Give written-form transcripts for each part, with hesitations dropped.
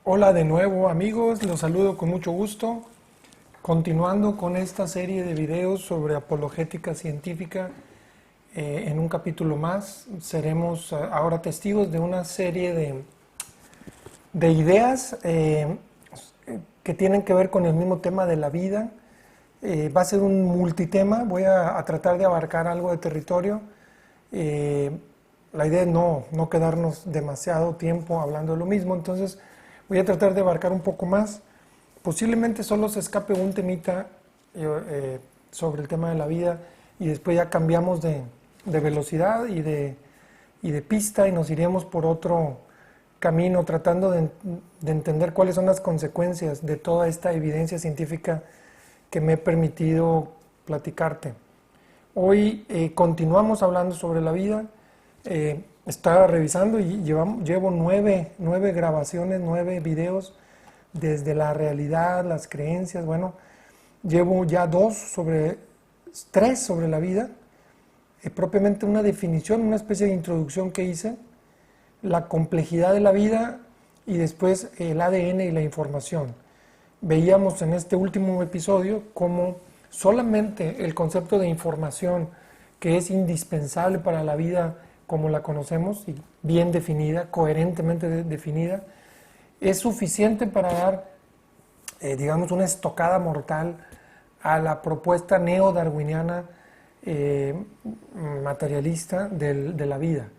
Hola de nuevo amigos, los saludo con mucho gusto. Continuando con esta serie de videos sobre apologética científica, en un capítulo más seremos ahora testigos de una serie de ideas que tienen que ver con el mismo tema de la vida. Va a ser un multitema, voy a tratar de abarcar algo de territorio. La idea es no quedarnos demasiado tiempo hablando de lo mismo, entonces voy a tratar de abarcar un poco más. Posiblemente solo se escape un temita sobre el tema de la vida y después ya cambiamos de velocidad y de pista y nos iremos por otro camino tratando de entender cuáles son las consecuencias de toda esta evidencia científica que me he permitido platicarte. Hoy continuamos hablando sobre la vida. Estaba revisando y llevo nueve grabaciones, 9 videos desde la realidad, las creencias. Bueno, llevo ya 3 sobre la vida, propiamente una definición, una especie de introducción que hice, la complejidad de la vida y después el ADN y la información. Veíamos en este último episodio cómo solamente el concepto de información, que es indispensable para la vida como la conocemos, y bien definida, coherentemente definida, es suficiente para dar, digamos, una estocada mortal a la propuesta neodarwiniana materialista de la vida,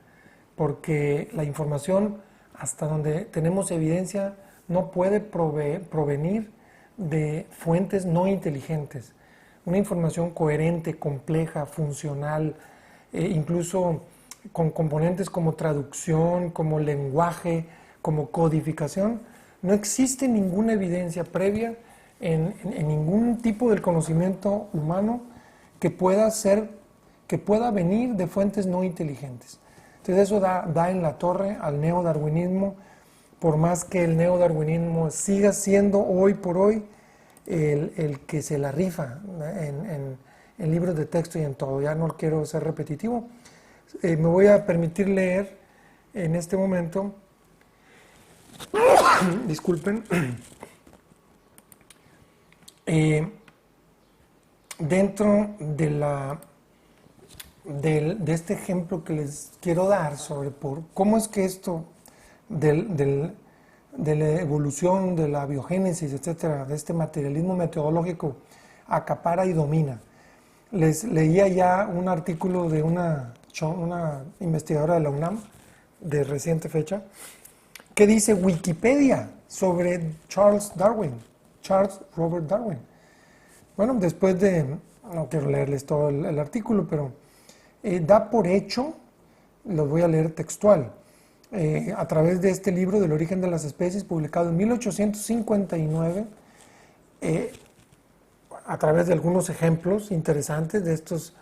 porque la información, hasta donde tenemos evidencia, no puede provenir de fuentes no inteligentes. Una información coherente, compleja, funcional, incluso con componentes como traducción, como lenguaje, como codificación, no existe ninguna evidencia previa en ningún tipo del conocimiento humano que pueda venir de fuentes no inteligentes. Entonces eso da en la torre al neodarwinismo, por más que el neodarwinismo siga siendo hoy por hoy el que se la rifa en libros de texto y en todo. Ya no quiero ser repetitivo. Me voy a permitir leer en este momento, disculpen, dentro de este ejemplo que les quiero dar sobre cómo es que esto de la evolución, de la biogénesis, etcétera, de este materialismo metodológico acapara y domina. Les leía ya un artículo de una investigadora de la UNAM de reciente fecha que dice Wikipedia sobre Charles Robert Darwin. Bueno, después no quiero leerles todo el artículo, pero da por hecho, los voy a leer textual, a través de este libro del origen de las especies, publicado en 1859, a través de algunos ejemplos interesantes de estos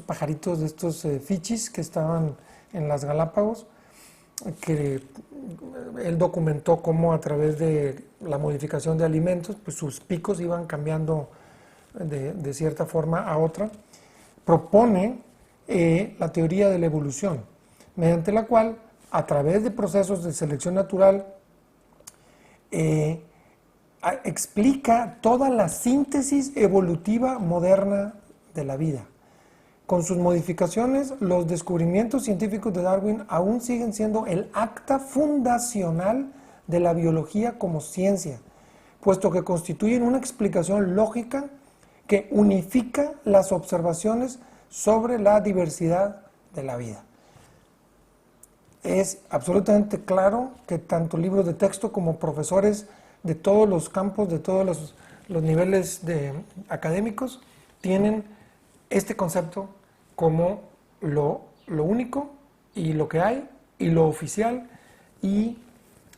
pajaritos, de estos fichis que estaban en las Galápagos, que él documentó cómo a través de la modificación de alimentos, pues sus picos iban cambiando de cierta forma a otra. Propone la teoría de la evolución, mediante la cual, a través de procesos de selección natural, explica toda la síntesis evolutiva moderna de la vida. Con sus modificaciones, los descubrimientos científicos de Darwin aún siguen siendo el acta fundacional de la biología como ciencia, puesto que constituyen una explicación lógica que unifica las observaciones sobre la diversidad de la vida. Es absolutamente claro que tanto libros de texto como profesores de todos los campos, de todos los niveles académicos, tienen este concepto como lo único y lo que hay y lo oficial, y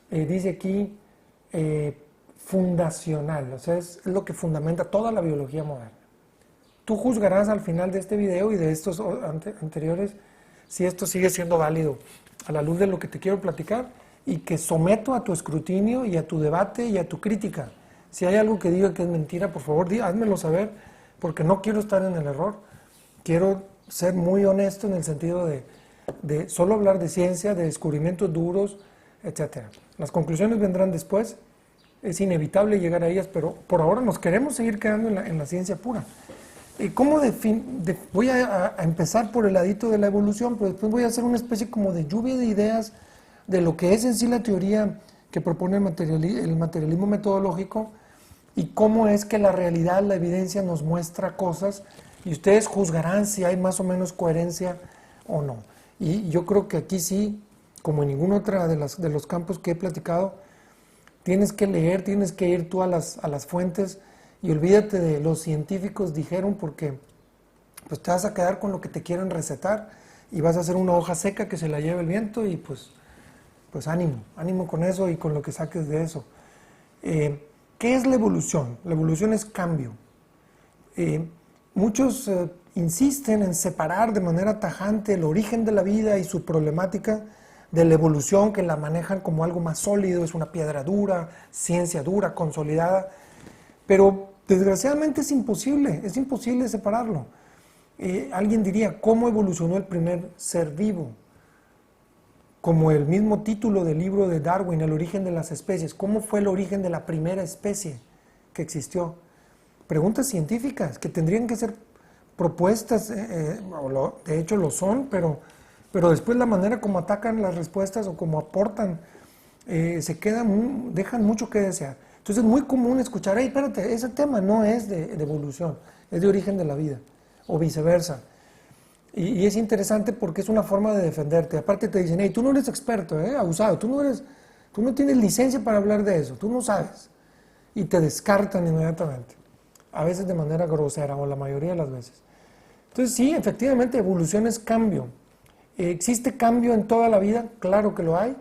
dice aquí fundacional, o sea, es lo que fundamenta toda la biología moderna. Tú juzgarás al final de este video y de estos anteriores si esto sigue siendo válido a la luz de lo que te quiero platicar y que someto a tu escrutinio y a tu debate y a tu crítica. Si hay algo que diga que es mentira, por favor, házmelo saber, porque no quiero estar en el error. Quiero ser muy honesto en el sentido de solo hablar de ciencia, de descubrimientos duros, etcétera. Las conclusiones vendrán después, es inevitable llegar a ellas, pero por ahora nos queremos seguir quedando en la ciencia pura. Voy a empezar por el ladito de la evolución, pero después voy a hacer una especie como de lluvia de ideas de lo que es en sí la teoría que propone el materialismo metodológico y cómo es que la realidad, la evidencia nos muestra cosas y ustedes juzgarán si hay más o menos coherencia o no. Y yo creo que aquí sí, como en ningún otro de los campos que he platicado, tienes que leer, tienes que ir tú a las fuentes y olvídate de los científicos dijeron, porque pues te vas a quedar con lo que te quieren recetar y vas a hacer una hoja seca que se la lleve el viento y pues ánimo con eso y con lo que saques de eso. ¿Qué es la evolución? La evolución es cambio. Muchos insisten en separar de manera tajante el origen de la vida y su problemática de la evolución, que la manejan como algo más sólido, es una piedra dura, ciencia dura, consolidada, pero desgraciadamente es imposible separarlo. Alguien diría, ¿cómo evolucionó el primer ser vivo? Como el mismo título del libro de Darwin, El origen de las especies, ¿cómo fue el origen de la primera especie que existió? Preguntas científicas que tendrían que ser propuestas, de hecho lo son, pero después la manera como atacan las respuestas o como aportan, dejan mucho que desear. Entonces es muy común escuchar, hey, espérate, ese tema no es de evolución, es de origen de la vida, o viceversa. Y es interesante porque es una forma de defenderte. Aparte te dicen, hey, tú no eres experto, abusado, tú no tienes licencia para hablar de eso, tú no sabes. Y te descartan inmediatamente, a veces de manera grosera o la mayoría de las veces. Entonces sí, efectivamente, evolución es cambio. ¿Existe cambio en toda la vida? Claro que lo hay.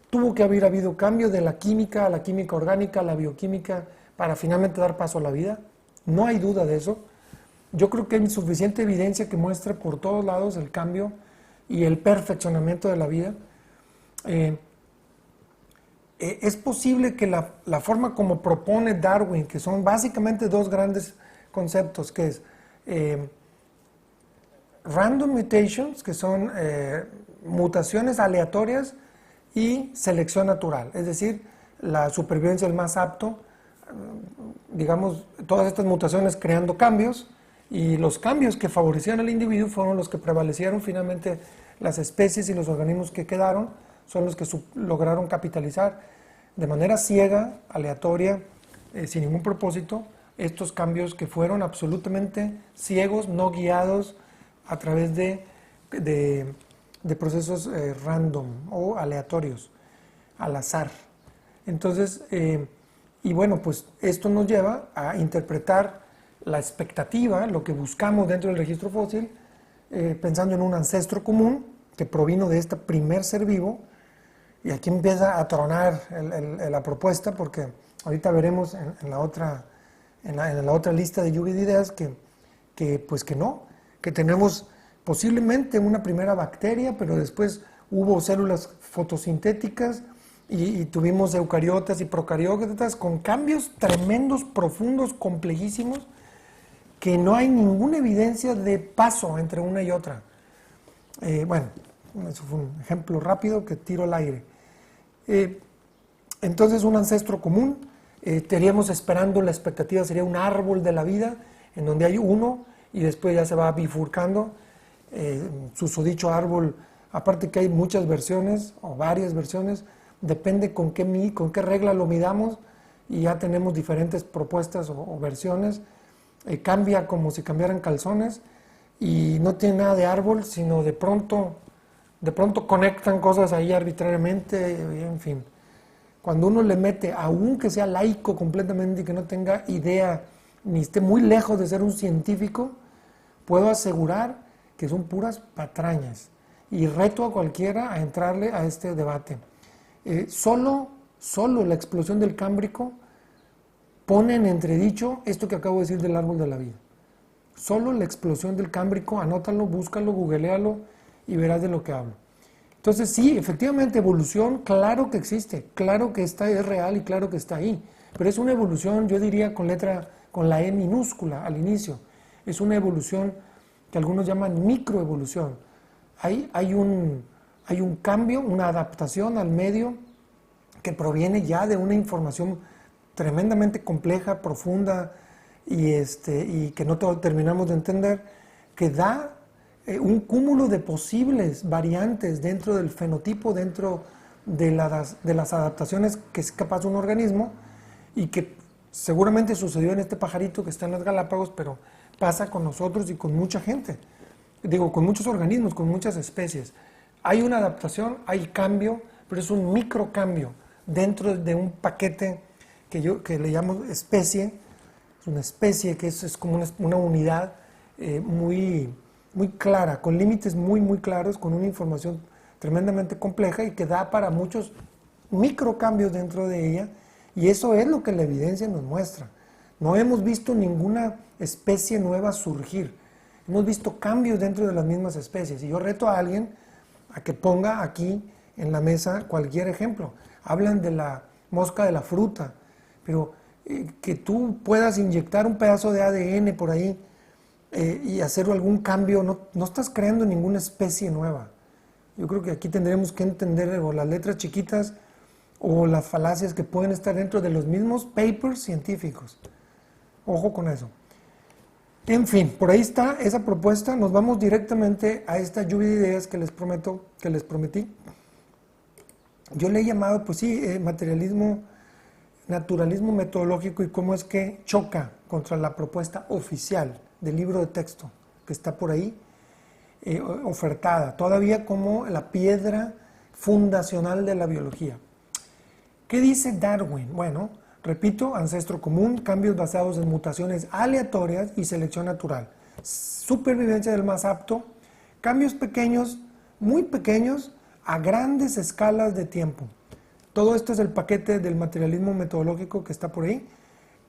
Tuvo que haber habido cambio de la química a la química orgánica, a la bioquímica, para finalmente dar paso a la vida. No hay duda de eso. Yo creo que hay suficiente evidencia que muestre por todos lados el cambio y el perfeccionamiento de la vida. Es posible que la forma como propone Darwin, que son básicamente dos grandes conceptos, que es random mutations, que son mutaciones aleatorias, y selección natural, es decir, la supervivencia del más apto, digamos, todas estas mutaciones creando cambios, y los cambios que favorecían al individuo fueron los que prevalecieron. Finalmente las especies y los organismos que quedaron son los que lograron capitalizar de manera ciega, aleatoria, sin ningún propósito, estos cambios que fueron absolutamente ciegos, no guiados a través de procesos random o aleatorios, al azar. Entonces, y bueno, pues esto nos lleva a interpretar la expectativa, lo que buscamos dentro del registro fósil, pensando en un ancestro común que provino de este primer ser vivo, y aquí empieza a tronar la propuesta, porque ahorita veremos en la otra lista de lluvia de ideas pues que no, que tenemos posiblemente una primera bacteria, pero después hubo células fotosintéticas y tuvimos eucariotas y procariotas con cambios tremendos, profundos, complejísimos, que no hay ninguna evidencia de paso entre una y otra. Bueno, eso fue un ejemplo rápido que tiro al aire. Entonces, un ancestro común, estaríamos esperando, la expectativa sería un árbol de la vida, en donde hay uno y después ya se va bifurcando. Susodicho árbol, aparte que hay muchas versiones o varias versiones, depende con qué regla lo midamos y ya tenemos diferentes propuestas o versiones. Cambia como si cambiaran calzones y no tiene nada de árbol, sino de pronto conectan cosas ahí arbitrariamente, en fin. Cuando uno le mete, aunque sea laico completamente y que no tenga idea, ni esté muy lejos de ser un científico, puedo asegurar que son puras patrañas y reto a cualquiera a entrarle a este debate. Solo la explosión del Cámbrico pone en entredicho esto que acabo de decir del árbol de la vida. Solo la explosión del Cámbrico, anótalo, búscalo, googlealo y verás de lo que hablo. Entonces sí, efectivamente, evolución, claro que existe, claro que es real y claro que está ahí, pero es una evolución, yo diría, con la E minúscula al inicio. Es una evolución que algunos llaman microevolución. Hay un cambio, una adaptación al medio que proviene ya de una información tremendamente compleja, profunda y que no terminamos de entender, que da un cúmulo de posibles variantes dentro del fenotipo, dentro de las adaptaciones que es capaz un organismo, y que seguramente sucedió en este pajarito que está en las Galápagos, pero pasa con nosotros y con mucha gente. Digo, con muchos organismos, con muchas especies. Hay una adaptación, hay cambio, pero es un microcambio dentro de un paquete que le llamo especie. Es una especie que es como una unidad muy clara, con límites muy claros, con una información tremendamente compleja y que da para muchos microcambios dentro de ella, y eso es lo que la evidencia nos muestra. No hemos visto ninguna especie nueva surgir, hemos visto cambios dentro de las mismas especies, y yo reto a alguien a que ponga aquí en la mesa cualquier ejemplo. Hablan de la mosca de la fruta, pero que tú puedas inyectar un pedazo de ADN por ahí y hacer algún cambio, no estás creando ninguna especie nueva. Yo creo que aquí tendremos que entender o las letras chiquitas o las falacias que pueden estar dentro de los mismos papers científicos. Ojo con eso. En fin, por ahí está esa propuesta. Nos vamos directamente a esta lluvia de ideas que les prometí. Yo le he llamado, pues sí, materialismo, naturalismo metodológico, y cómo es que choca contra la propuesta oficial del libro de texto que está por ahí, ofertada todavía como la piedra fundacional de la biología. ¿Qué dice Darwin? Bueno, repito, ancestro común, cambios basados en mutaciones aleatorias y selección natural, supervivencia del más apto, cambios pequeños, muy pequeños, a grandes escalas de tiempo. Todo esto es el paquete del materialismo metodológico que está por ahí.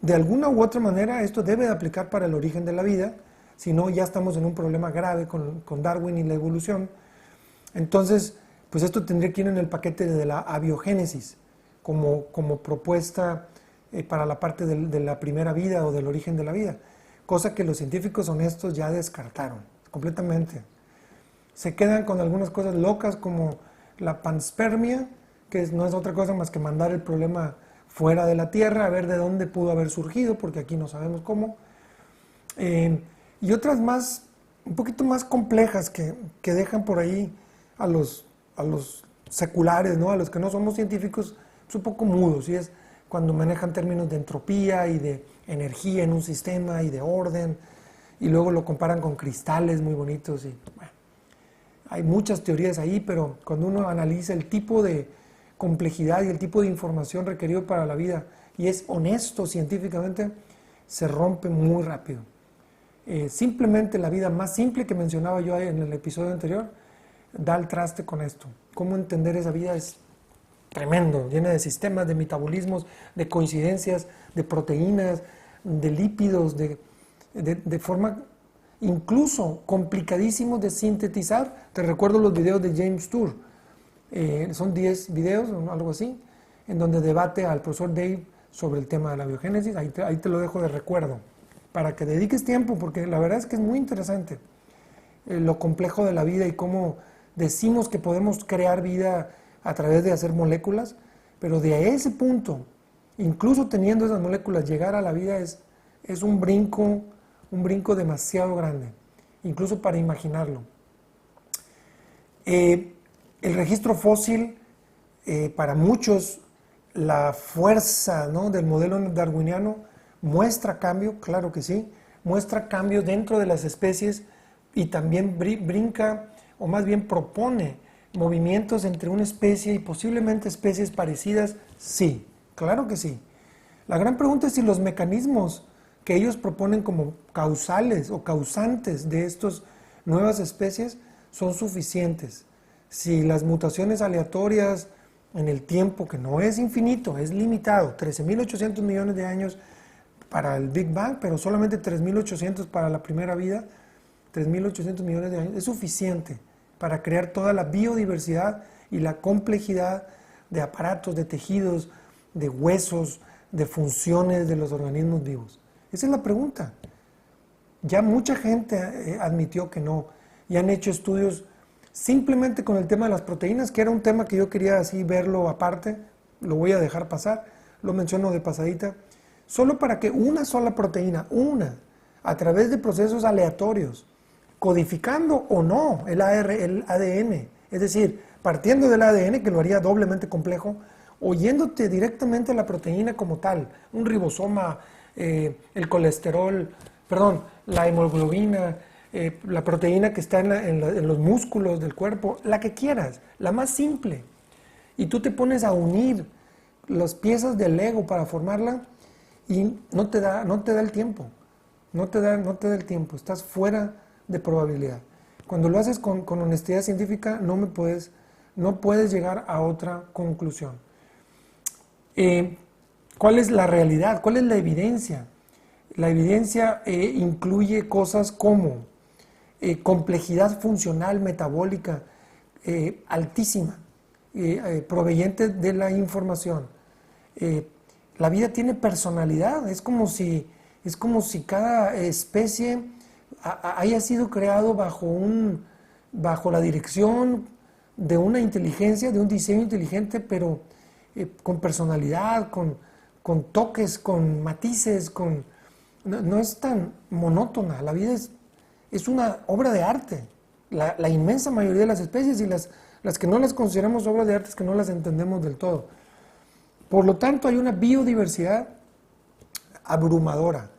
De alguna u otra manera esto debe de aplicar para el origen de la vida, si no ya estamos en un problema grave con Darwin y la evolución. Entonces, pues esto tendría que ir en el paquete de la abiogénesis, como propuesta para la parte de la primera vida o del origen de la vida, cosa que los científicos honestos ya descartaron completamente. Se quedan con algunas cosas locas como la panspermia, que no es otra cosa más que mandar el problema fuera de la Tierra, a ver de dónde pudo haber surgido, porque aquí no sabemos cómo. Y otras más, un poquito más complejas que dejan por ahí a los seculares, ¿no? A los que no somos científicos, pues un poco mudos, y es cuando manejan términos de entropía y de energía en un sistema y de orden, y luego lo comparan con cristales muy bonitos. Y bueno, hay muchas teorías ahí, pero cuando uno analiza el tipo de complejidad y el tipo de información requerido para la vida y es honesto científicamente, se rompe muy rápido. Simplemente la vida más simple que mencionaba yo en el episodio anterior da el traste con esto. Cómo entender esa vida es tremendo, llena de sistemas, de metabolismos, de coincidencias, de proteínas, de lípidos, de forma incluso complicadísimos de sintetizar. Te recuerdo los videos de James Tour, son 10 videos o algo así, en donde debate al profesor Dave sobre el tema de la biogénesis. Ahí te lo dejo de recuerdo, para que dediques tiempo, porque la verdad es que es muy interesante lo complejo de la vida y cómo decimos que podemos crear vida a través de hacer moléculas, pero de ese punto, incluso teniendo esas moléculas, llegar a la vida es un brinco demasiado grande, incluso para imaginarlo. El registro fósil, para muchos, la fuerza, ¿no?, del modelo darwiniano muestra cambio, claro que sí, muestra cambio dentro de las especies y también brinca, o más bien propone, movimientos entre una especie y posiblemente especies parecidas. Sí, claro que sí. La gran pregunta es si los mecanismos que ellos proponen como causales o causantes de estas nuevas especies son suficientes. Si las mutaciones aleatorias en el tiempo, que no es infinito, es limitado, 13.800 millones de años para el Big Bang, pero solamente 3.800 para la primera vida, 3.800 millones de años, es suficiente para crear toda la biodiversidad y la complejidad de aparatos, de tejidos, de huesos, de funciones de los organismos vivos. Esa es la pregunta. Ya mucha gente admitió que no, y han hecho estudios simplemente con el tema de las proteínas, que era un tema que yo quería así verlo aparte. lo voy a dejar pasar, lo menciono de pasadita, solo para que una sola proteína, a través de procesos aleatorios, codificando o no el ADN, es decir, partiendo del ADN, que lo haría doblemente complejo, o yéndote directamente a la proteína como tal, un ribosoma, el colesterol, perdón, la hemoglobina, la proteína que está en los músculos del cuerpo, la que quieras, la más simple. Y tú te pones a unir las piezas del Lego para formarla y no te da el tiempo, no te da el tiempo, estás fuera de probabilidad. Cuando lo haces con honestidad científica no puedes llegar a otra conclusión. ¿Cuál es la realidad? ¿Cuál es la evidencia? La evidencia incluye cosas como complejidad funcional metabólica altísima, proveniente de la información. La vida tiene personalidad, es como si cada especie haya sido creado bajo la dirección de una inteligencia, de un diseño inteligente, pero con personalidad, con toques, con matices, no es tan monótona. La vida es una obra de arte. La inmensa mayoría de las especies, y las que no las consideramos obras de arte es que no las entendemos del todo. Por lo tanto, hay una biodiversidad abrumadora,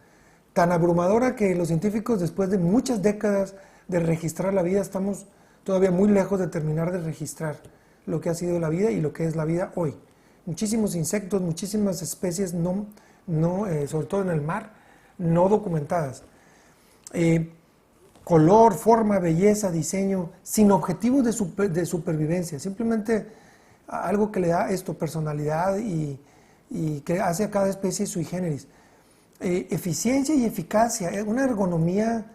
tan abrumadora que los científicos, después de muchas décadas de registrar la vida, estamos todavía muy lejos de terminar de registrar lo que ha sido la vida y lo que es la vida hoy. Muchísimos insectos, muchísimas especies, sobre todo en el mar, no documentadas. Color, forma, belleza, diseño, sin objetivos de supervivencia, simplemente algo que le da personalidad y que hace a cada especie sui generis. Eficiencia y eficacia, una ergonomía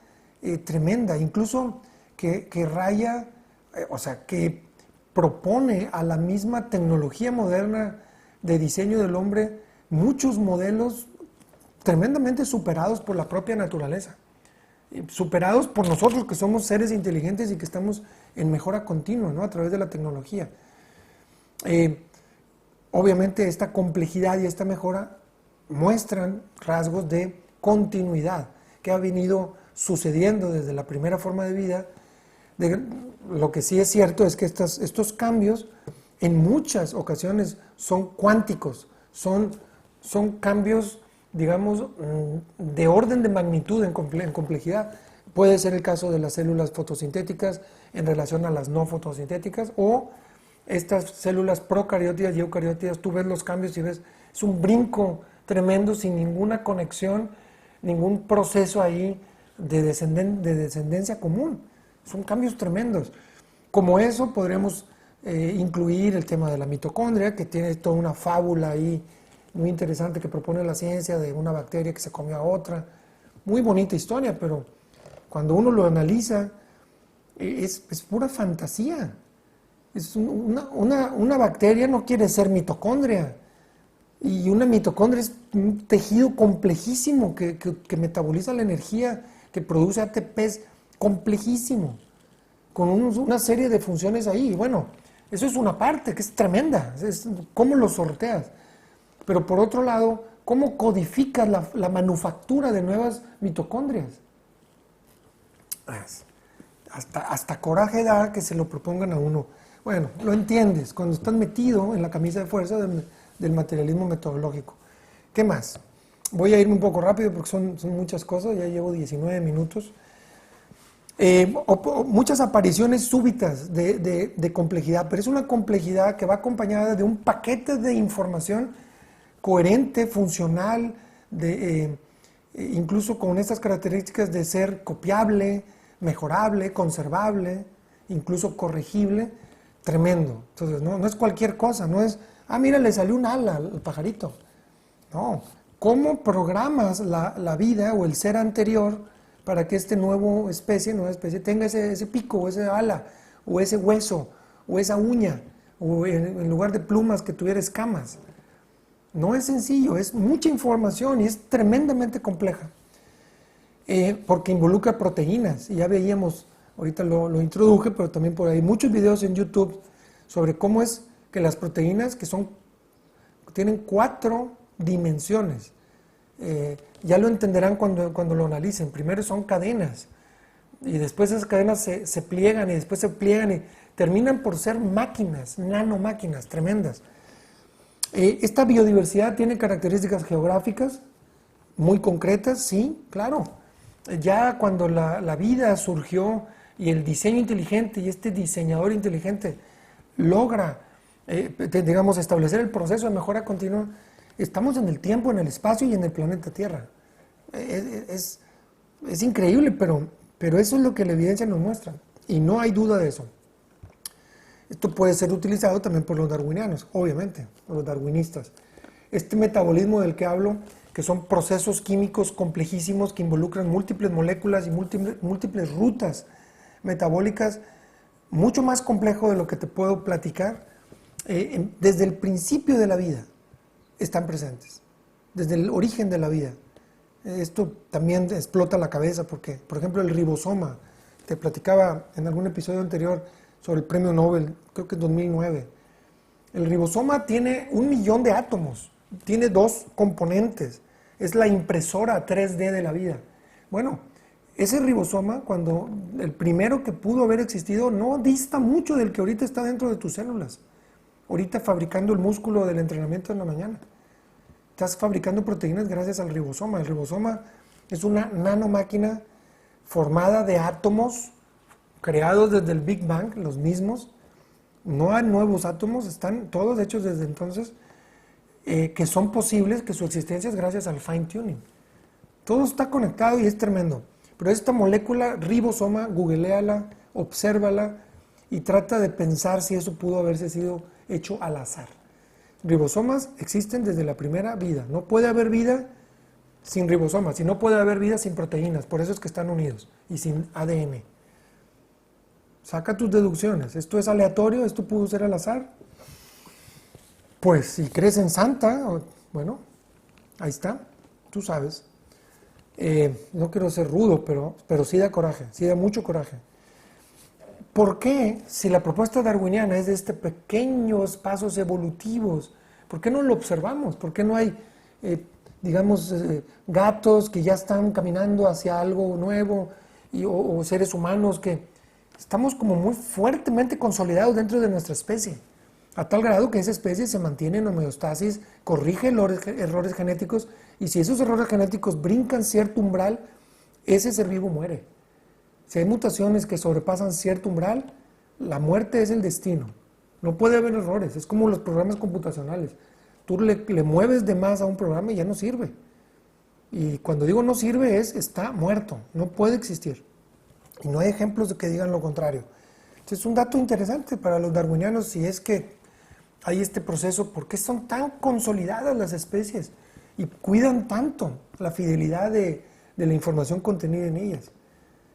tremenda, incluso que raya, que propone a la misma tecnología moderna de diseño del hombre muchos modelos tremendamente superados por la propia naturaleza, superados por nosotros que somos seres inteligentes y que estamos en mejora continua, ¿no?, a través de la tecnología. Obviamente esta complejidad y esta mejora muestran rasgos de continuidad que ha venido sucediendo desde la primera forma de vida. Lo que sí es cierto es que estos cambios en muchas ocasiones son cuánticos, son cambios, digamos, de orden de magnitud en complejidad. Puede ser el caso de las células fotosintéticas en relación a las no fotosintéticas, o estas células procariótidas y eucariótidas. Tú ves los cambios y ves, es un brinco tremendo sin ninguna conexión, ningún proceso ahí de descendencia común. Son cambios tremendos. Como eso podremos incluir el tema de la mitocondria, que tiene toda una fábula ahí muy interesante que propone la ciencia de una bacteria que se comió a otra. Muy bonita historia, pero cuando uno lo analiza es pura fantasía. Una bacteria no quiere ser mitocondria, y una mitocondria es un tejido complejísimo que metaboliza la energía, que produce ATPs complejísimo, con una serie de funciones ahí. Y bueno, eso es una parte que es tremenda, es cómo lo sorteas. Pero por otro lado, ¿cómo codificas la manufactura de nuevas mitocondrias? Hasta coraje da que se lo propongan a uno. Bueno, lo entiendes cuando estás metido en la camisa de fuerza del materialismo metodológico. ¿Qué más? Voy a irme un poco rápido porque son muchas cosas, ya llevo 19 minutos. Muchas apariciones súbitas de complejidad, pero es una complejidad que va acompañada de un paquete de información coherente, funcional, incluso con estas características de ser copiable, mejorable, conservable, incluso corregible, tremendo. Entonces no es cualquier cosa, no es, mira, le salió un ala al pajarito. No, ¿cómo programas la vida o el ser anterior para que esta nueva especie tenga ese pico, o ese ala, o ese hueso, o esa uña, o en lugar de plumas que tuviera escamas? No es sencillo, es mucha información y es tremendamente compleja, porque involucra proteínas. Y ya veíamos, ahorita lo introduje, pero también por ahí muchos videos en YouTube sobre cómo es que las proteínas, que son tienen 4 dimensiones. Ya lo entenderán cuando lo analicen. Primero son cadenas, y después esas cadenas se pliegan y después se pliegan y terminan por ser máquinas, nanomáquinas tremendas. Esta biodiversidad tiene características geográficas muy concretas, sí, claro. Ya cuando la vida surgió y el diseño inteligente y este diseñador inteligente logra, digamos, establecer el proceso de mejora continua, estamos en el tiempo, en el espacio y en el planeta Tierra. Es increíble, pero eso es lo que la evidencia nos muestra, y no hay duda de eso. Esto puede ser utilizado también por los darwinianos, obviamente, por los darwinistas. Este metabolismo del que hablo, que son procesos químicos complejísimos que involucran múltiples moléculas y múltiples rutas metabólicas, mucho más complejo de lo que te puedo platicar, desde el principio de la vida están presentes, desde el origen de la vida. Esto también explota la cabeza porque, por ejemplo, el ribosoma, te platicaba en algún episodio anterior sobre el premio Nobel, creo que en 2009. El ribosoma tiene 1 millón de átomos, tiene 2 componentes, es la impresora 3D de la vida. Bueno, ese ribosoma, cuando el primero que pudo haber existido, no dista mucho del que ahorita está dentro de tus células. Ahorita fabricando el músculo del entrenamiento en la mañana. Estás fabricando proteínas gracias al ribosoma. El ribosoma es una nanomáquina formada de átomos creados desde el Big Bang, los mismos. No hay nuevos átomos, están todos hechos desde entonces, que son posibles, que su existencia es gracias al fine tuning. Todo está conectado y es tremendo. Pero esta molécula ribosoma, googleala, obsérvala y trata de pensar si eso pudo haberse sido hecho al azar. Ribosomas existen desde la primera vida. No puede haber vida sin ribosomas y no puede haber vida sin proteínas. Por eso es que están unidos y sin ADN. Saca tus deducciones. ¿Esto es aleatorio? ¿Esto pudo ser al azar? Pues si crees en Santa, bueno, ahí está, tú sabes. No quiero ser rudo, pero sí da coraje, sí da mucho coraje. ¿Por qué, si la propuesta darwiniana es de estos pequeños pasos evolutivos, por qué no lo observamos? ¿Por qué no hay, gatos que ya están caminando hacia algo nuevo o seres humanos que estamos como muy fuertemente consolidados dentro de nuestra especie? A tal grado que esa especie se mantiene en homeostasis, corrige errores genéticos, y si esos errores genéticos brincan cierto umbral, ese ser vivo muere. Si hay mutaciones que sobrepasan cierto umbral, la muerte es el destino. No puede haber errores, es como los programas computacionales. Tú le mueves de más a un programa y ya no sirve. Y cuando digo no sirve está muerto, no puede existir. Y no hay ejemplos de que digan lo contrario. Entonces es un dato interesante para los darwinianos, si es que hay este proceso, ¿por qué son tan consolidadas las especies y cuidan tanto la fidelidad de la información contenida en ellas?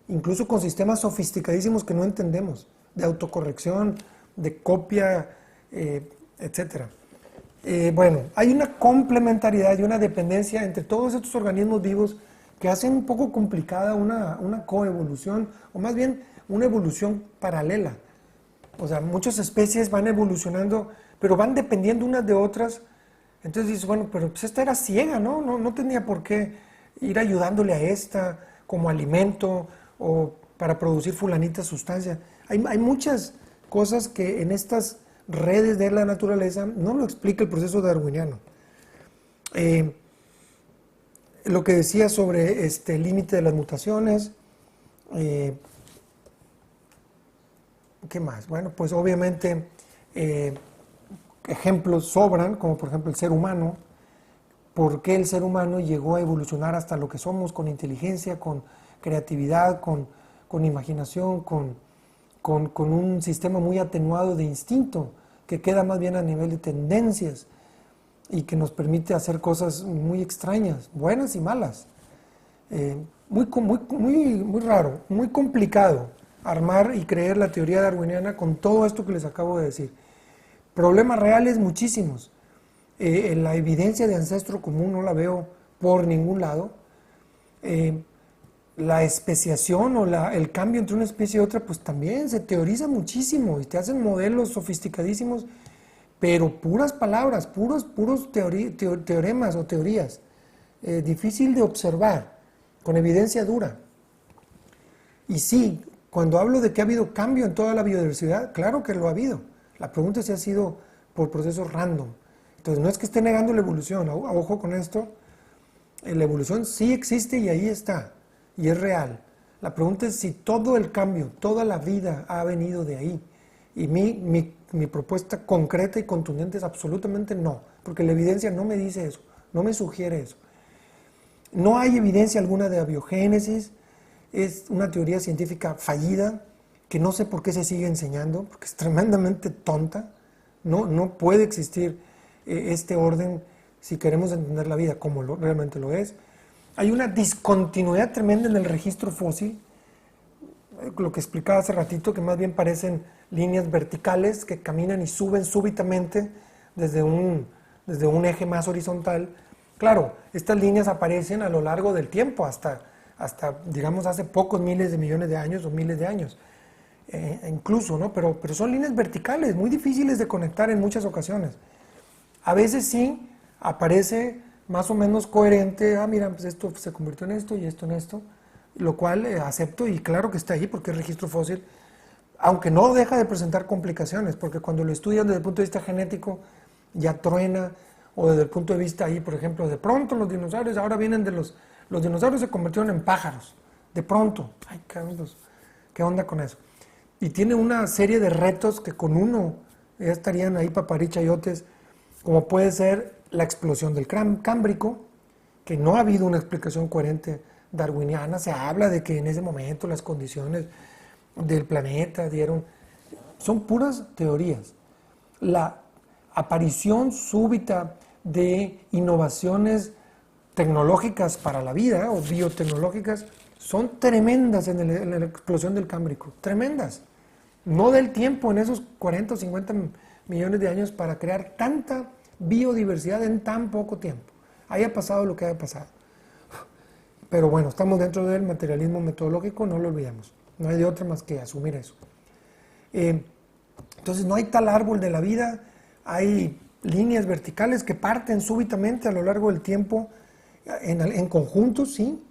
Incluso con sistemas sofisticadísimos que no entendemos, de autocorrección, de copia, etc. Bueno, hay una complementariedad y una dependencia entre todos estos organismos vivos que hacen un poco complicada una coevolución, o más bien una evolución paralela. O sea, muchas especies van evolucionando, pero van dependiendo unas de otras. Entonces dices, bueno, pero pues esta era ciega, ¿no? No tenía por qué ir ayudándole a esta como alimento o para producir fulanita sustancia. Hay muchas cosas que en estas redes de la naturaleza no lo explica el proceso darwiniano. Lo que decía sobre el límite de las mutaciones, ¿qué más? Bueno, pues obviamente ejemplos sobran, como por ejemplo el ser humano. ¿Por qué el ser humano llegó a evolucionar hasta lo que somos, con inteligencia, con creatividad, con imaginación, con un sistema muy atenuado de instinto, que queda más bien a nivel de tendencias y que nos permite hacer cosas muy extrañas, buenas y malas? Muy raro, muy complicado armar y creer la teoría darwiniana con todo esto que les acabo de decir. Problemas reales muchísimos. La evidencia de ancestro común no la veo por ningún lado. La especiación o el cambio entre una especie y otra, pues también se teoriza muchísimo y te hacen modelos sofisticadísimos, pero puras palabras, puros teoremas o teorías, difícil de observar, con evidencia dura. Y sí, cuando hablo de que ha habido cambio en toda la biodiversidad, claro que lo ha habido. La pregunta es si ha sido por procesos random. Entonces no es que esté negando la evolución, ojo con esto, la evolución sí existe y ahí está, y es real. La pregunta es si todo el cambio, toda la vida ha venido de ahí. Y mi propuesta concreta y contundente es absolutamente no, porque la evidencia no me dice eso, no me sugiere eso. No hay evidencia alguna de abiogénesis, es una teoría científica fallida, que no sé por qué se sigue enseñando, porque es tremendamente tonta. No puede existir este orden si queremos entender la vida como realmente lo es. Hay una discontinuidad tremenda en el registro fósil, lo que explicaba hace ratito, que más bien parecen líneas verticales que caminan y suben súbitamente desde un eje más horizontal. Claro, estas líneas aparecen a lo largo del tiempo, hasta digamos hace pocos miles de millones de años o miles de años, incluso, ¿no? Pero son líneas verticales, muy difíciles de conectar en muchas ocasiones. A veces sí aparece más o menos coherente, mira, pues esto se convirtió en esto y esto en esto, lo cual acepto y claro que está ahí porque es registro fósil, aunque no deja de presentar complicaciones, porque cuando lo estudian desde el punto de vista genético ya truena, o desde el punto de vista ahí, por ejemplo, de pronto los dinosaurios ahora vienen de los dinosaurios se convirtieron en pájaros, de pronto, ay caramba, ¿qué onda con eso? Y tiene una serie de retos que con uno ya estarían ahí paparichayotes, como puede ser la explosión del Cámbrico, que no ha habido una explicación coherente darwiniana. Se habla de que en ese momento las condiciones del planeta son puras teorías. La aparición súbita de innovaciones tecnológicas para la vida o biotecnológicas son tremendas en la explosión del Cámbrico, tremendas. No del tiempo en esos 40 o 50 millones de años para crear tanta biodiversidad en tan poco tiempo. Haya pasado lo que haya pasado. Pero bueno, estamos dentro del materialismo metodológico, no lo olvidemos. No hay de otra más que asumir eso. Entonces no hay tal árbol de la vida, hay líneas verticales que parten súbitamente a lo largo del tiempo en conjunto, sí,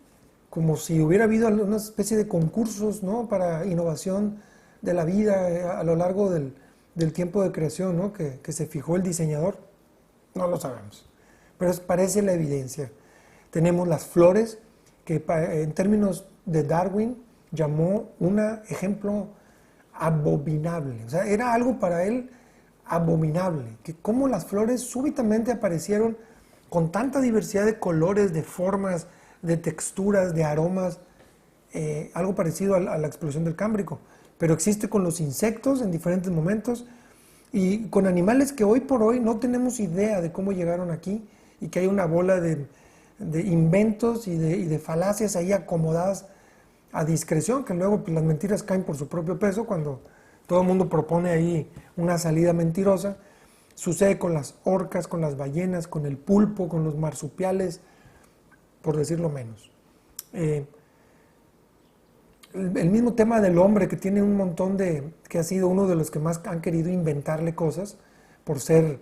como si hubiera habido una especie de concursos, ¿no?, para innovación de la vida a lo largo del tiempo de creación, ¿no?, que se fijó el diseñador. No lo sabemos, pero parece la evidencia. Tenemos las flores, que en términos de Darwin llamó un ejemplo abominable. O sea, era algo para él abominable, que cómo las flores súbitamente aparecieron con tanta diversidad de colores, de formas, de texturas, de aromas, algo parecido a la explosión del Cámbrico. Pero existe con los insectos en diferentes momentos, y con animales que hoy por hoy no tenemos idea de cómo llegaron aquí, y que hay una bola de inventos y de falacias ahí acomodadas a discreción, que luego pues, las mentiras caen por su propio peso cuando todo el mundo propone ahí una salida mentirosa. Sucede con las orcas, con las ballenas, con el pulpo, con los marsupiales, por decirlo menos. El mismo tema del hombre, que tiene un montón que ha sido uno de los que más han querido inventarle cosas por ser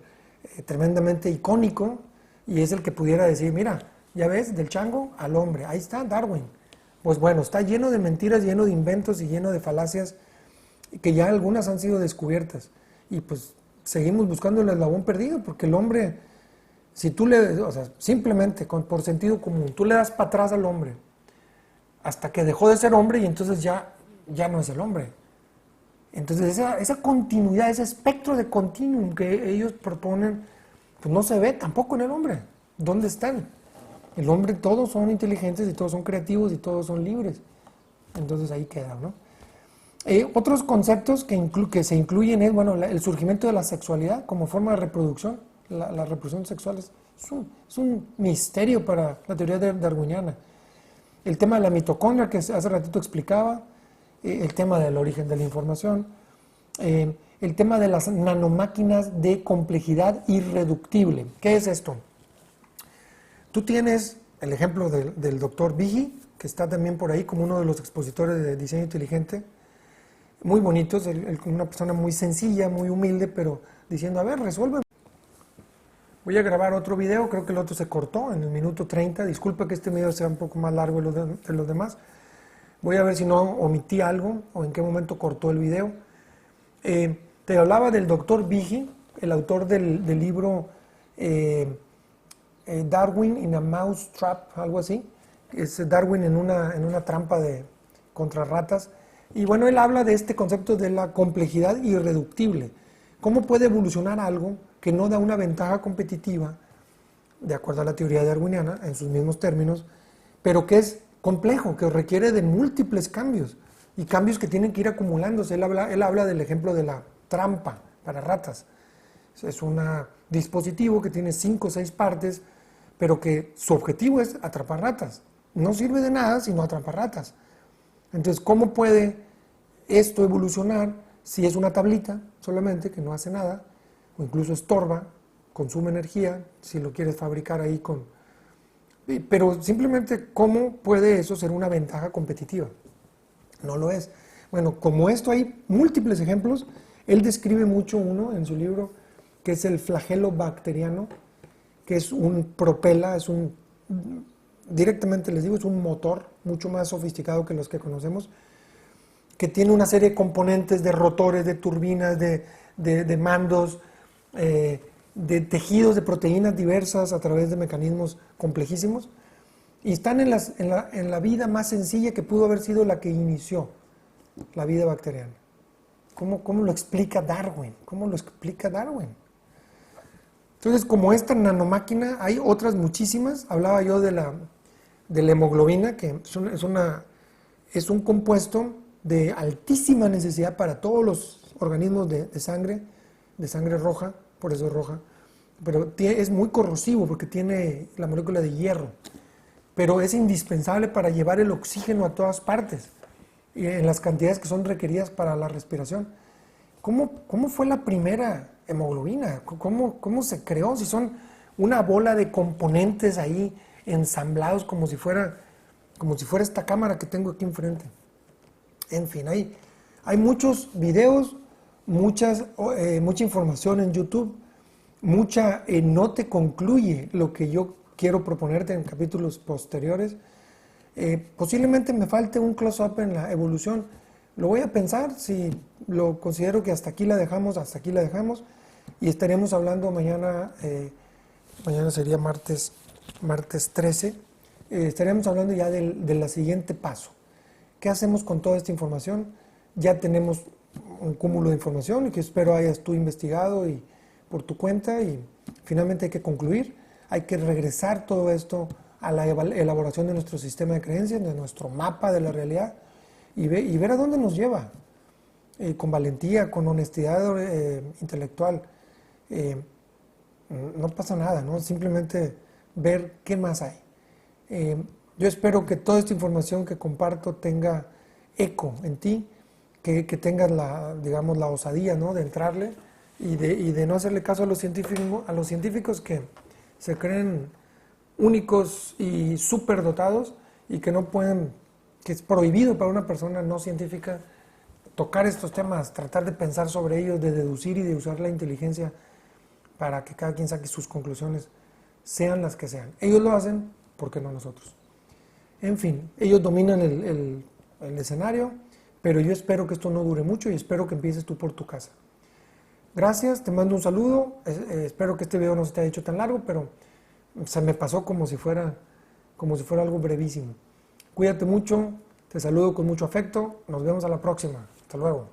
tremendamente icónico, y es el que pudiera decir, mira, ya ves, del chango al hombre, ahí está Darwin. Pues bueno, está lleno de mentiras, lleno de inventos y lleno de falacias, que ya algunas han sido descubiertas, y pues seguimos buscando el eslabón perdido, porque el hombre, si tú o sea, simplemente por sentido común, tú le das para atrás al hombre, hasta que dejó de ser hombre y entonces ya no es el hombre. Entonces esa continuidad, ese espectro de continuum que ellos proponen, pues no se ve tampoco en el hombre. ¿Dónde están? El hombre, todos son inteligentes y todos son creativos y todos son libres. Entonces ahí queda, ¿no? Otros conceptos que se incluyen es, bueno, el surgimiento de la sexualidad como forma de reproducción. La reproducción sexual es un misterio para la teoría darwiniana. El tema de la mitocondria, que hace ratito explicaba, el tema del origen de la información, el tema de las nanomáquinas de complejidad irreductible. ¿Qué es esto? Tú tienes el ejemplo del doctor Behe, que está también por ahí como uno de los expositores de diseño inteligente, muy bonito, es una persona muy sencilla, muy humilde, pero diciendo, a ver, resuelve. Voy a grabar otro video, creo que el otro se cortó en el minuto 30. Disculpa que este video sea un poco más largo de los demás. Voy a ver si no omití algo o en qué momento cortó el video. Te hablaba del doctor Behe, el autor del libro Darwin in a Mouse Trap, algo así. Es Darwin en una trampa contra ratas. Y bueno, él habla de este concepto de la complejidad irreductible. ¿Cómo puede evolucionar algo que no da una ventaja competitiva, de acuerdo a la teoría darwiniana, en sus mismos términos, pero que es complejo, que requiere de múltiples cambios, y cambios que tienen que ir acumulándose? Él habla del ejemplo de la trampa para ratas. Es un dispositivo que tiene 5 o 6 partes, pero que su objetivo es atrapar ratas. No sirve de nada sino atrapar ratas. Entonces, ¿cómo puede esto evolucionar si es una tablita solamente que no hace nada, o incluso estorba, consume energía, si lo quieres fabricar ahí con... Pero simplemente, ¿cómo puede eso ser una ventaja competitiva? No lo es. Bueno, como esto hay múltiples ejemplos. Él describe mucho uno en su libro, que es el flagelo bacteriano, que es un propela, directamente les digo, es un motor mucho más sofisticado que los que conocemos, que tiene una serie de componentes, de rotores, de turbinas, de mandos, de tejidos, de proteínas diversas a través de mecanismos complejísimos, y están en la vida más sencilla que pudo haber sido la que inició la vida bacteriana. ¿Cómo lo explica Darwin? ¿Cómo lo explica Darwin? Entonces, como esta nanomáquina, hay otras muchísimas. Hablaba yo de la hemoglobina, que es un compuesto de altísima necesidad para todos los organismos de sangre roja, por eso es roja, pero es muy corrosivo porque tiene la molécula de hierro, pero es indispensable para llevar el oxígeno a todas partes, y en las cantidades que son requeridas para la respiración. ¿Cómo fue la primera hemoglobina? ¿Cómo se creó? Si son una bola de componentes ahí ensamblados como si fuera esta cámara que tengo aquí enfrente. En fin, hay muchos videos, mucha información en YouTube, no te concluye lo que yo quiero proponerte en capítulos posteriores. Posiblemente me falte un close-up en la evolución. Lo voy a pensar, si lo considero que hasta aquí la dejamos, y estaremos hablando mañana, mañana sería martes 13, estaremos hablando ya de la siguiente paso. ¿Qué hacemos con toda esta información? Ya tenemos un cúmulo de información y que espero hayas tú investigado y por tu cuenta, y finalmente hay que concluir, hay que regresar todo esto a la elaboración de nuestro sistema de creencias, de nuestro mapa de la realidad, y ver a dónde nos lleva, con valentía, con honestidad intelectual. No pasa nada, ¿no? Simplemente ver qué más hay. Yo espero que toda esta información que comparto tenga eco en ti, que tengas la osadía, ¿no?, de entrarle y de no hacerle caso a los científicos que se creen únicos y superdotados y que no pueden, que es prohibido para una persona no científica tocar estos temas, tratar de pensar sobre ellos, de deducir y de usar la inteligencia para que cada quien saque sus conclusiones, sean las que sean. Ellos lo hacen, ¿por qué no nosotros? En fin, ellos dominan el escenario, pero yo espero que esto no dure mucho y espero que empieces tú por tu casa. Gracias, te mando un saludo, espero que este video no se te haya hecho tan largo, pero se me pasó como si fuera algo brevísimo. Cuídate mucho, te saludo con mucho afecto, nos vemos a la próxima, hasta luego.